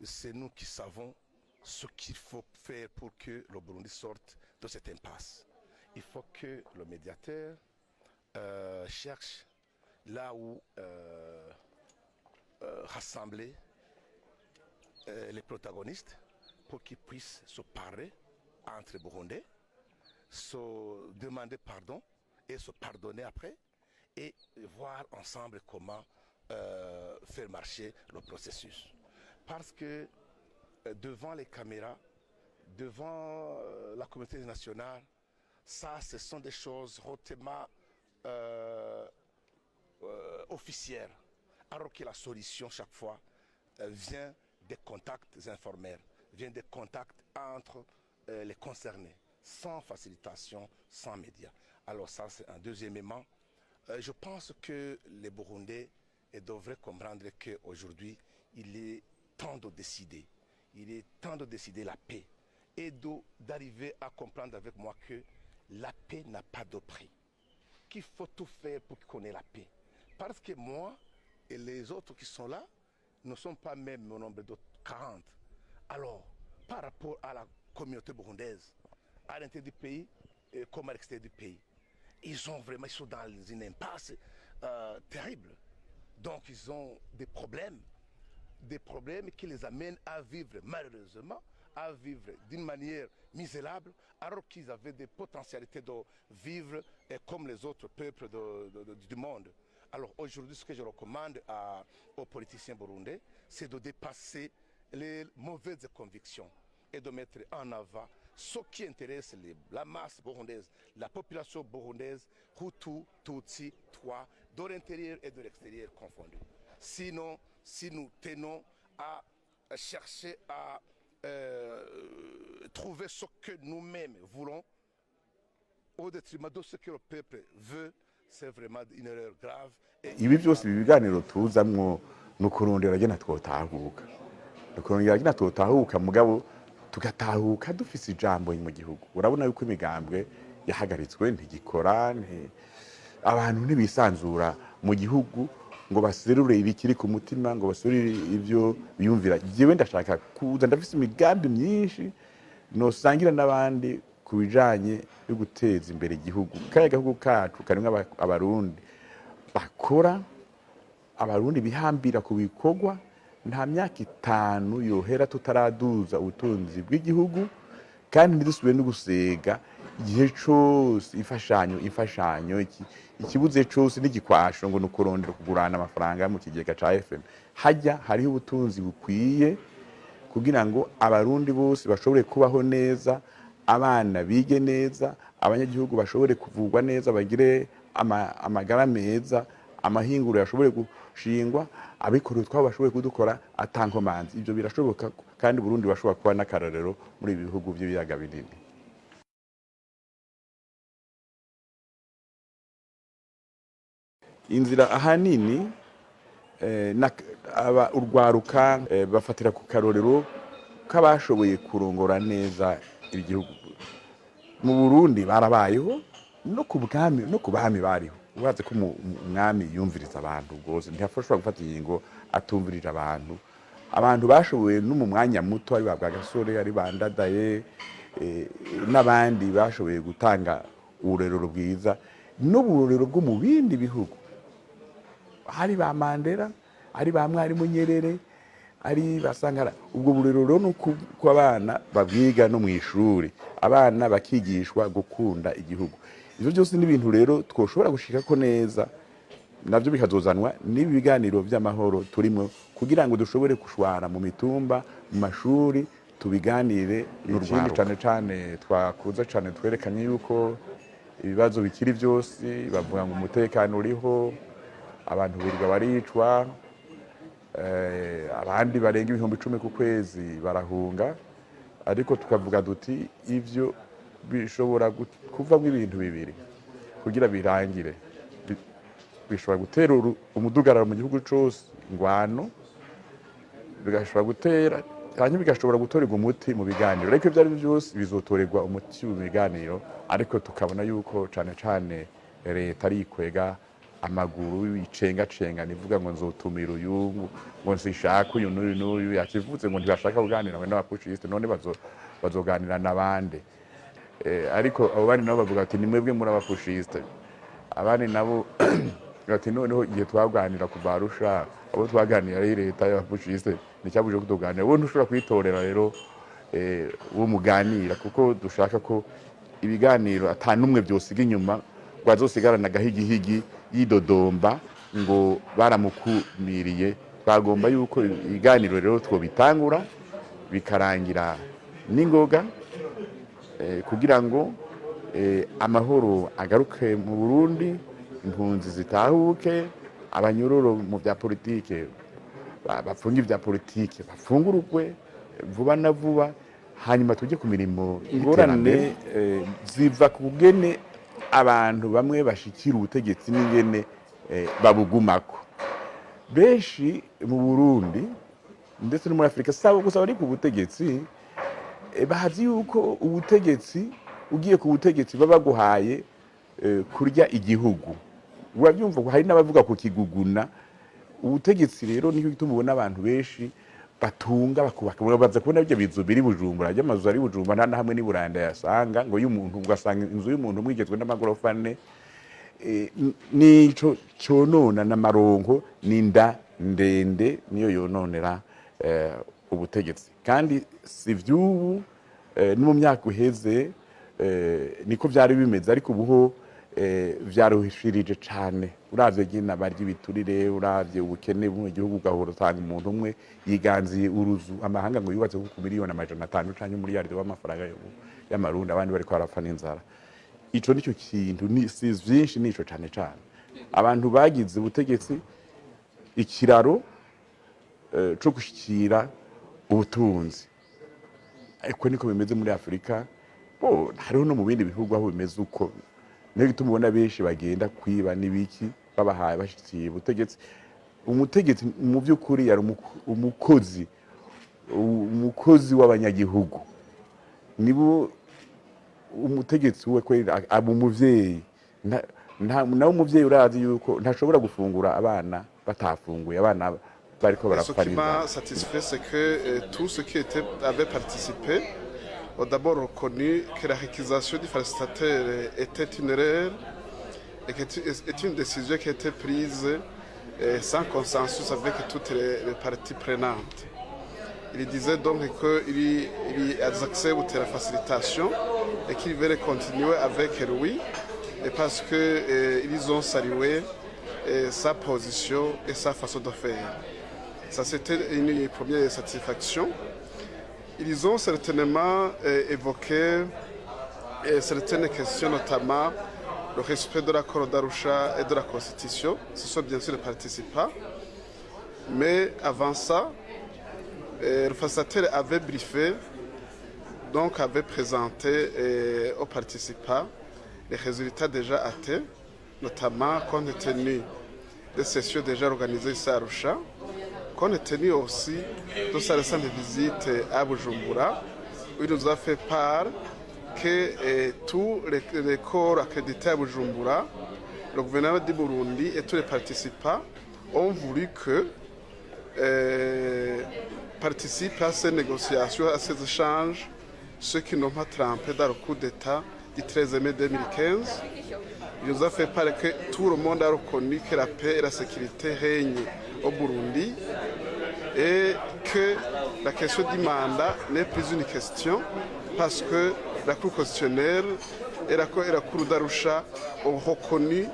c'est nous qui savons ce qu'il faut faire pour que le Burundi sorte de cette impasse. Il faut que le médiateur cherche là où rassembler les protagonistes pour qu'ils puissent se parler entre Burundais, se demander pardon et se pardonner après et voir ensemble comment faire marcher le processus. Parce que devant les caméras, devant la communauté nationale, ça, ce sont des choses hautement officielles, alors que la solution, chaque fois, vient des contacts informels, vient des contacts entre les concernés, sans facilitation, sans médias. Alors ça, c'est un deuxième élément. Je pense que les Burundais devraient comprendre qu'aujourd'hui, il est temps de décider. Il est temps de décider la paix et d'arriver à comprendre avec moi que la paix n'a pas de prix. Qu'il faut tout faire pour qu'on ait la paix. Parce que moi et les autres qui sont là ne sont pas même au nombre de 40. Alors, par rapport à la communauté burundaise, à l'intérieur du pays comme à l'extérieur du pays, ils sont dans une impasse terrible. Donc, ils ont des problèmes qui les amènent à vivre malheureusement, à vivre d'une manière misérable, alors qu'ils avaient des potentialités de vivre comme les autres peuples du monde. Alors aujourd'hui, ce que je recommande aux politiciens burundais, c'est de dépasser les mauvaises convictions et de mettre en avant ce qui intéresse la masse burundaise, la population burundaise, Hutu, Tutsi, Twa, de l'intérieur et de l'extérieur confondus. Sinon, si nous tenons à chercher à trouver ce que nous-mêmes voulons au détriment de ce que le peuple veut, c'est vraiment une erreur grave. Ibi byose biganiro tuzamwo no kurondera gena twotahuka. Nukurondera gena twotahuka mugabo tugatahuka dufise ijambo mu gihugu. Urabona yuko imigambwe yahagaritswe ntigikora abantu ntibisanzura mu gihugu ngo baserure ibikiri ku mutima ngo baserure ivyo biyumvira. Jewe ndashaka kuza ndafise imigambi myinshi no sangira n'abandi kubijanye yo guteza imbere igihugu. Kaya gahugu kacu karimwe abarundi bakora, abarundi bihambira ku bikorwa, nta myaka 5 yohera tutaraduza ubutunzi bw'igihugu kandi ntidusubire no gusega igihe cyose imfashanyo ikibuze cyose n'igikwasho ngo nukurondera kugurana amafaranga mu kigega ca FM. Hajya hariho ubutunzi bukwiye kugira ngo abarundi bose bashobore kubaho neza, abana bige neza, abanyagihugu bashobore kuvugwa neza, bagire amagara meza, amahinguro yashobore gushingwa, abikorera twabo bashobore kudukora atankomanzi. Ibyo birashoboka kandi Burundi bashobora kuba n'akarorero muri ibi bihugu by'ibiyaga binini. Inzira ahanini urwaruka bafatira ku karorero k'abashoboye kurongora neza igihugu. Mu Burundi barabayeho no ku bami bariho. Ubaze ko umwami yumviriza abantu rwose ntiyafashwa gufata ingingo atumvirira abantu. Abantu bashoboye no mu mwanya muto ari babwa gasore ari bandadaye n'abandi bashoboye gutanga urerero bwiza n'uburero bwo mu bindi bihugu. Hari ba Mandela, ari ba Mwarimu Nyerere, ari basangara. Ubwo burero nuko abana babwiga no mu ishuri, abana bakigishwa gukunda igihugu. Ivyo byose ni ibintu rero twoshobora gushika ko neza, navyo bikazozanwa n'ibiganiro by'amahoro turimo kugira ngo dushobore kushwara mu mitumba, mu mashuri, tubiganire n'urwanda. Cyane cyane twakuza cyane twerekanye yuko ibibazo bikiri byose, bavuga ngo umutekano uriho, abantu birirwa baricwa, abandi barenga 10,000 ku kwezi barahunga, ariko tukavuga duti ivyo bishobora kuvamwo ibintu bibiri kugira birangire. Bishobora gutera umudugararo mu gihugu cyose, ingwano, bigashobora gutera hanyuma bigashobora gutorerwa umuti mu biganiro. Ariko ibyo ari byose bizotorerwa umuti mu biganiro, ariko tukabona yuko cyane cyane leta ari ikwega amaguru icengacenga nivuga ngo nzotumira uyu ngo nsishaka uyu n'uyu yakivuze ngo ntibashaka kuganira n'abapushiste none bazoganira n'abandi ariko abo bandi nabo bavuga ati nimwebwe muri abapushiste abandi nabo ati noneho igihe twaganira kuva Arusha abo twaganira ari leta y'abapushiste nicyabuje kutuganira bo ntushobora kwitorera rero wo muganira kuko dushaka ko ibiganiro atanumwe byosiga inyuma bazosigarana gahigihigi yidodomba ngo baramukumiriye bagomba yuko ibiganiro rero two bitangura bikarangira n'ingoga kugira ngo amahoro agaruke mu Burundi impunzi zitahuke abanyororo mu bya politike bafunga ibya politike bafungurukwe vuba na vuba hanyuma tujye ku mirimo ingorane ziva ku bugene abantu bamwe bashikira ubutegetsi n'ingene babugumako benshi mu Burundi ndetse no muri Afrika sabo gusa bari ku butegetsi bahazi yuko ubutegetsi ugiye ku butegetsi baba guhaye kurya igihugu urabyumva ko hari n'abavuga ku kiguguna ubutegetsi rero niyo tumubona abantu benshi batunga bakubaka baza kubona ibyo bizu biri Bujumbura y'amazu ari Bujumbura nta hamwe ni Buranda yasanga ngo y'umuntu ugasanga inzu y'umuntu mwigezwe n'amagorofa ane nico conona n'amaronko ninda ndende niyo yononera ubutegetsi kandi si vy'ubu no mu myaka uheze niko byari bimeze ariko ubuho vyaruhishirije cane uravye gina barya ibiturire uravye ubukene mu gihugu gahoro utanga umuntu umwe yiganziye uruzu amahanga ngo yubatse ku miliyoni amajana 5 canke miliyardi w'amafaranga y'amarundi abandi bari ko arapfa n'inzara ico nicyo kintu ni si vyinshi nico cane cane abantu bagize ubutegetsi ikiraro cyo gushikira ubutunzi ariko niko bimeze muri Afrika hariho no mu bindi bihugu aho bimeze uko niyo tumubona benshi bagenda kwiba nibiki babahaye bashikiye ubutegetsi umutegetsi mu by'ukuri yari umukozi w'abanyagihugu nibo umutegetsi we kwera abumuvyeyi nawe umuvyeyi urazi yuko ntashobora gufungura abana batafunguye abana bariko barapfa. Ce qui m'a satisfait, c'est que tous ceux qui avaient participé ont d'abord reconnu que la réquisition du facilitateur était une erreur et que c'est une décision qui a été prise sans consensus avec toutes les parties prenantes. Il disait donc qu'il accepte la facilitation et qu'il veut continuer avec lui parce qu'ils ont salué sa position et sa façon de faire. Ça, c'était une première satisfaction. Ils ont certainement évoqué certaines questions, notamment le respect de l'accord d'Arusha et de la Constitution. Ce sont bien sûr les participants. Mais avant ça, le facilitateur avait briefé, donc avait présenté aux participants les résultats déjà atteints, notamment compte tenu des sessions déjà organisées ici à Arusha, compte tenu aussi de sa récente visite à Bujumbura, où il nous a fait part que tous les corps accrédités à Bujumbura, le gouvernement du Burundi et tous les participants ont voulu que participent à ces négociations, à ces échanges, ceux qui n'ont pas trempé dans le coup d'État du 13 mai 2015. Il nous a fait part que tout le monde a reconnu que la paix et la sécurité règnent au Burundi et que la question du mandat n'est plus une question parce que la Cour constitutionnelle et la Cour d'Arusha ont reconnu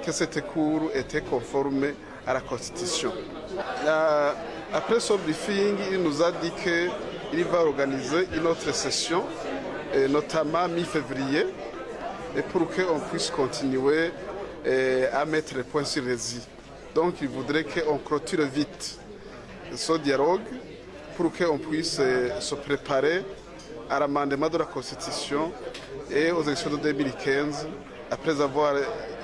que cette Cour était conforme à la Constitution. Après son briefing, il nous a dit qu'il va organiser une autre session, notamment mi-février, et pour qu'on puisse continuer à mettre les points sur les i. Donc il voudrait qu'on clôture vite ce dialogue pour qu'on puisse se préparer à l'amendement de la Constitution et aux élections de 2015 après avoir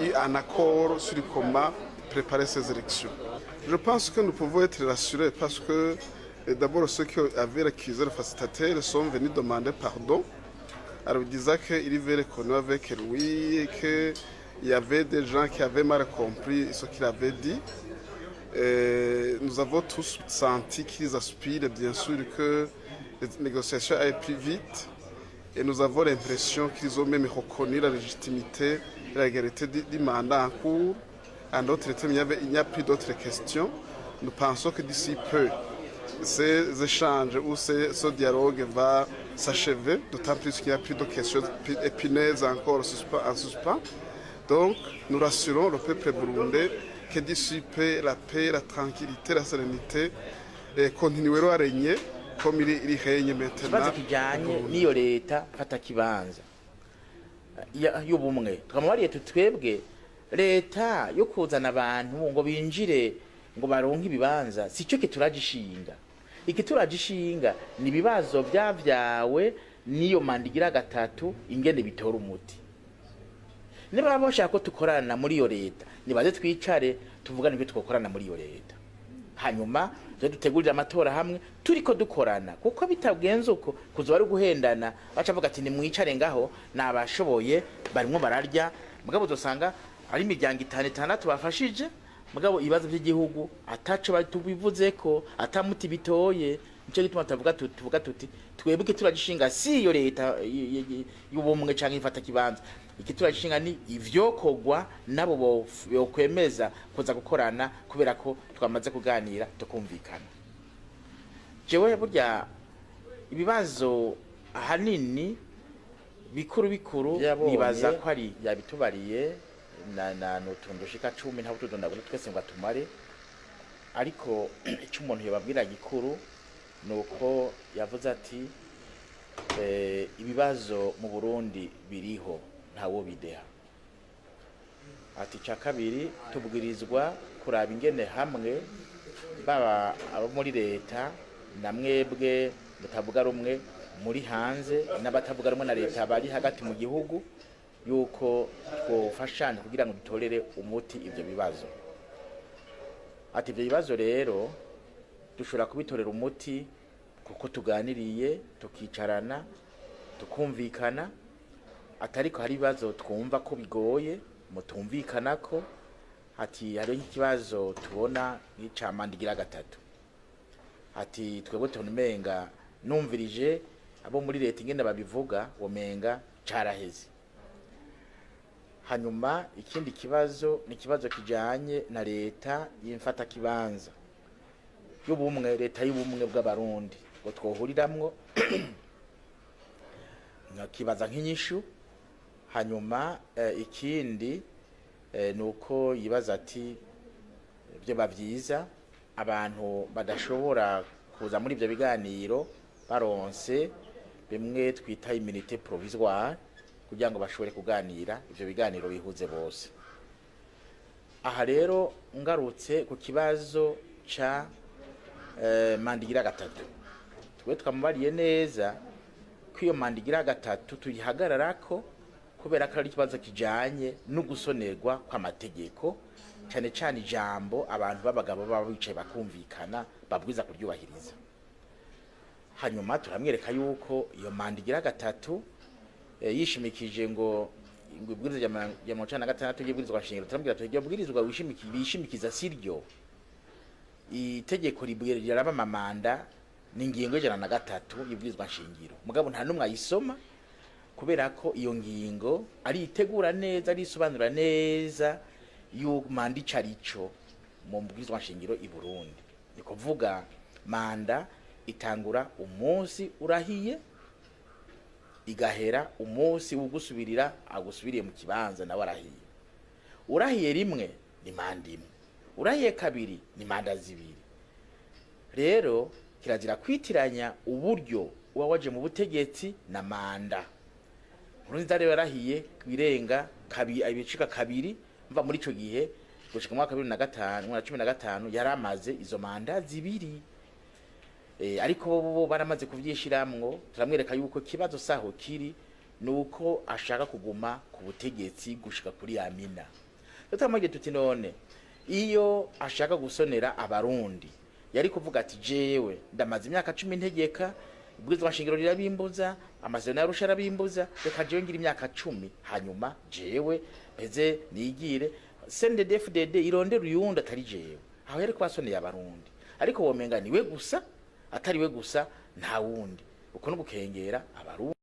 eu un accord sur comment préparer ces élections. Je pense que nous pouvons être rassurés parce que d'abord ceux qui avaient accusé le facilitateur sont venus demander pardon. Alors il disait qu'il veut reconnaître avec lui et il y avait des gens qui avaient mal compris ce qu'il avait dit. Nous avons tous senti qu'ils aspirent bien sûr que les négociations aillent plus vite et nous avons l'impression qu'ils ont même reconnu la légitimité et la légalité du mandat en cours. En d'autres termes, il n'y a plus d'autres questions. Nous pensons que d'ici peu, ces échanges ou ce dialogue va s'achever, d'autant plus qu'il n'y a plus de questions épineuses encore en suspens. Donc, nous rassurons le peuple burundais que d'ici peu, la paix, la tranquillité, la sérénité continueront à régner comme il règne maintenant. Ikibazo kijanye n'iyo leta fata kibanza y'ubumwe twamubariye tutwebwe leta yo kuzana abantu ngo binjire ngo baronke ibibanza sicyo kituragishinga. Ikituragishinga ni ibibazo byavyawe niyo mandigira gatatu ingene bitora umuti. Niba bashaka ko tukorana muri iyo leta nibaze twicare tuvugane ibyo twokorana muri iyo leta, hanyuma zo dutegurira amatora hamwe turiko dukorana, kuko bitabwenze uko kuzo bari guhendana baca avuga ati ni mwicare ngaho nabashoboye barimo bararya, mugabo dosanga ari imiryango 5 bafashije, mugabo ibibazo by'igihugu ataco batubivuze ko atamuti bitoye. Nico gituma tuvuga tuti twebwe turagishinga si iyo leta y'ubumwe canke ifata kibanza, ikituragishinga ni ivyokogwa nabo bokwemeza kuza gukorana kubera ko twamaze kuganira tukumvikana. Jewe burya ibibazo ahanini bikuru nibaza ko ari yabitubariye na nutundushika 10 ntabwo tudondagura twese ngo atumare, ariko icyo umuntu yababwira gikuru nuko yavuze ati ibibazo mu Burundi biriho ntawo bideha. Ati cya kabiri tubwirizwa kuraba ingene hamwe baba abo muri leta na mwebwe mutavuga rumwe muri hanze n'abatavuga rumwe na leta bari hagati mu gihugu yuko twofashanya kugira ngo dutorere umuti ivyo bibazo. Ati ivyo bibazo rero dushobora kubitorera umuti kuko tuganiriye tukicarana tukumvikana, atariko hari bibazo twumva ko bigoye mutumvikana ko. Ati hari ikibazo tubona nk'icamandigira gatatu, ati twebwe tunumenga numvirije abo muri leta ingene babivuga womenga caraheze. Hanyuma ikindi kibazo ni kibazo kijanye na leta y'imfata kibanza y'ubumwe, leta y'ubumwe bw'abarundi ngo twohuriramwo nkakibaza nk'inyishu. Hanyuma ikindi nuko yibaza ati byo bavyiza abantu badashobora kuza muri ivyo biganiro baronse bimwe twita immunité provisoire kugira ngo bashobore kuganira ivyo biganiro bihuze bose. Aha rero ngarutse ku kibazo ca mandigira gatatu, twe twamubariye neza ko iyo mandigira gatatu tuyihagararako kubera ko ari ikibazo kijanye no gusonerwa kw'amategeko, cyane cyane ijambo abantu b'abagabo baba bicaye bakumvikana babwiza kuryubahiriza. Hanyuma turamwereka yuko iyo mandigira gatatu yishimikije ngo ibwirizwa ya 1956 y'ibwirizwa shingiro, turambwira tugiye bwirizwa wishimikiza siryo itegeko ribwirira abamamanda n'ingingo y'103 y'ibwirizwa shingiro, mugabo nta numwe ayisoma kubera ko iyo ngingo ari itegura neza ari isobanura neza yu manda icarico mu bwirizwa shingiro i Burundi. Ni kuvuga manda itangura umunsi urahiye igahera umunsi ugusubirira agusubiriye mu kibanza na warahiye. Urahiye rimwe ni manda imwe, urahiye kabiri ni manda zibiri. Rero kirazira kwitiranya uburyo waje mu butegetsi na manda. Urunza rero yarahiye kwirenga kabiri abicika kabiri mva muri ico gihe gushika mu 2015 yaramaze izo manda zibiri. Ariko bo baramaze kuvyishiramwo, turamwereka yuko kibazo saho kiri nuko ashaka kuguma ku butegetsi gushika kuri Amina. Tutamage tuti none iyo ashaka gusonera abarundi yari kuvuga ati jewe ndamaze imyaka 10 ntegeka ubwirizwa nshingiro rirabimbuza, amasezerano y'Arusha arabimbuza, reka jewe ngira imyaka 10 hanyuma jewe mpeze nigire CNDD-FDD irondera uyundi atari jewe, aho yari kwasoneye abarundi, ariko womenga niwe gusa, atari we gusa nta wundi, uko no gukengera abarundi.